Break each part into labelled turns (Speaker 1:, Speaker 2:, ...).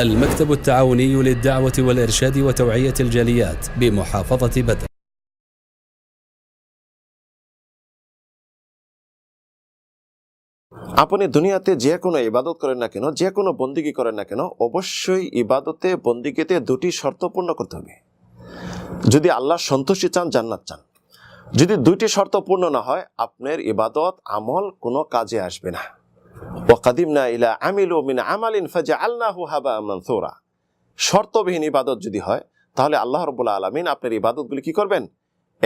Speaker 1: المكتب التعاوني للدعوة والإرشاد وتوعية الجاليات بمحافظة بدر।
Speaker 2: আপনি দুনিয়াতে যে কোনো ইবাদত করেন না কেন, যে কোনো বন্দিগি করেন না কেন, অবশ্যই ইবাদতে বন্দিগিতে দুটি শর্ত পূর্ণ করতে হবে। যদি আল্লাহ সন্তুষ্টি চান, জান্নাত চান, যদি দুইটি শর্ত পূর্ণ না হয়, আপনার ইবাদত আমল কোনো কাজে আসবে না। ওয়াকাদিমনা ইলা আমিলু মিন আমালিন ফাজআলনাহু হাবাআম মানসুরা। শর্তবিহীন ইবাদত যদি হয়, তাহলে আল্লাহ রাব্বুল আলামিন আপনার ইবাদতগুলি কি করবেন?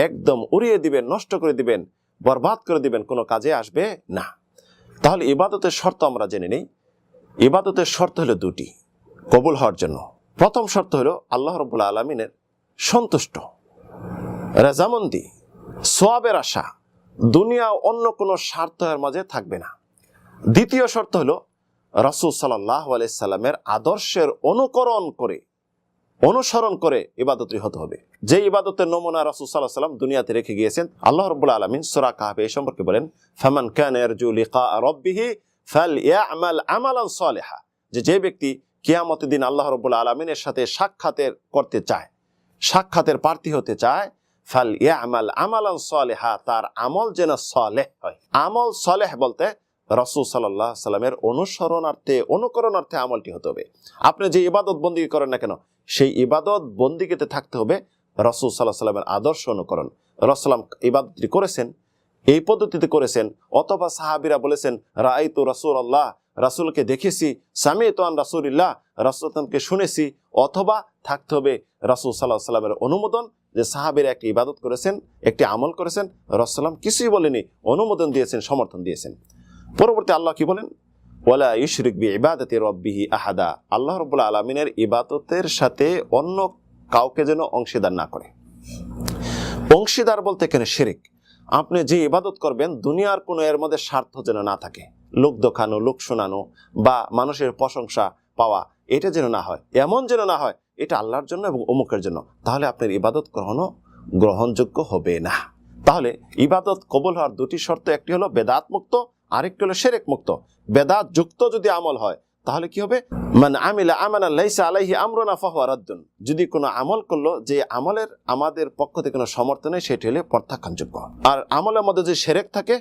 Speaker 2: একদম উড়িয়ে দিবেন, নষ্ট করে দিবেন, বরবাদ করে দিবেন, কোনো কাজে আসবে না। তাহলে ইবাদতের শর্ত আমরা জেনে নেই। ইবাদতের শর্ত হলো দুটি কবুল হওয়ার জন্য। প্রথম শর্ত হলো আল্লাহ রাব্বুল আলামিনের সন্তুষ্ট, রাজামন্দি, সওয়াবের আশা, দুনিয়া অন্য কোনো স্বার্থের মাঝে থাকবে না। দ্বিতীয় শর্ত হলো রাসূল সাল্লাল্লাহু আলাইহি সাল্লামের আদর্শের অনুসরণ করে ইবাদতটি হতে হবে। যে ইবাদতের নমুনা রাসূল সাল্লাল্লাহু আলাইহি সাল্লাম দুনিয়াতে রেখে গিয়েছেন, আল্লাহ রাব্বুল আলামিন সূরা কাহফে এই সম্পর্কে বলেন, ফামান কানা ইয়ারজু লিকা রাব্বিহি ফালইআমাল আমালান সালিহা। যে ব্যক্তি কিয়ামতের দিন আল্লাহ রাব্বুল আলামিনের সাথে সাক্ষাতের প্রার্থী হতে চায়, ফালইআমাল আমালান সালিহা, তার আমল যেন সালেহ হয়। আমল সালেহ বলতে রাসূল সাল্লাল্লাহু আলাইহি সাল্লামের অনুকরণার্থে আমলটি হতে হবে। আপনি যে ইবাদত বন্দিগি করেন না কেন, সেই ইবাদত বন্দিগিতে থাকতে হবে রাসূল সাল্লাল্লাহু আলাইহি সাল্লামের আদর্শ অনুকরণ। রাসূল ইবাদতটি করেছেন, এই পদ্ধতিতে করেছেন, অথবা সাহাবীরা বলেছেন রাআইতু রাসূলুল্লাহ, রাসূলকে দেখেছি, সামি'তু আন রাসূলিল্লাহ, রাসূলকে শুনেছি, অথবা থাকতে হবে রাসূল সাল্লাল্লাহু আলাইহি সাল্লামের অনুমোদন। যে সাহাবীরা একটি ইবাদত করেছেন, একটি আমল করেছেন, রাসূল সাল্লাম কিছুই বলেনি, অনুমোদন দিয়েছেন, সমর্থন দিয়েছেন। পরবর্তী আল্লাহ কি বলেন? ওয়ালা ইউশরিক বিইবাদাতি রাব্বিহি আহাদা। আল্লাহ রাব্বুল আলামিনের ইবাদতের সাথে অন্য কাউকে যেন অংশীদার না করে। অংশীদার বলতে এখানে শিরক। আপনি যে ইবাদত করবেন, দুনিয়ার কোনো এর মধ্যে স্বার্থ যেন না থাকে, লোক দেখানো, লোক শোনানো বা মানুষের প্রশংসা পাওয়া, এটা যেন না হয়, এমন যেন না হয় এটা আল্লাহর জন্য এবং অমুকের জন্য, তাহলে আপনার ইবাদত গ্রহণযোগ্য হবে না। তাহলে ইবাদত কবুল হওয়ার দুটি শর্ত, একটি হলো বেদাত মুক্ত, আরেকটি হলো শিরক মুক্ত। বেদাত যুক্ত যদি আমল হয়, তাহলে কি হবে? মান আমিলা আমালান লাইসা আলাইহি আমরুনা ফাহুয়া রাদ্দুন। যদি কোনো আমল করলো যে আমলের আমাদের পক্ষ থেকে কোনো সমর্থন নেই, সেটি হলে প্রত্যাখ্যানযোগ্য। আর আমলের মধ্যে যে শিরক থাকে,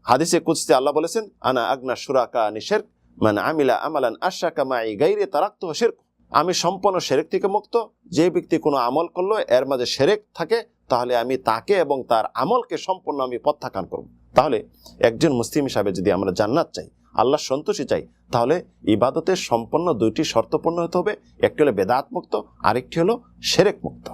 Speaker 2: হাদিসে কুদসি আল্লাহ বলেছেন, আনা আগনা শুরাকা আনি শিরক মান আমিলা আমালান আশরাকা মাই গায়রি তারাকতুহু শিরক। আমি সম্পূর্ণ শিরক থেকে মুক্ত। যে ব্যক্তি কোনো আমল করলো এর মাঝে শিরক থাকে, তাহলে আমি তাকে এবং তার আমলকে সম্পূর্ণ আমি প্রত্যাখ্যান করব। তাহলে একজন মুসলিম হিসাবে যদি আমরা জান্নাত চাই, আল্লাহ সন্তুষ্টি চাই, তাহলে ইবাদতের সম্পূর্ণ দুইটি শর্ত পূর্ণ হতে হবে। একটি হলো বেদাত মুক্ত, আরেকটি হলো শিরক মুক্ত।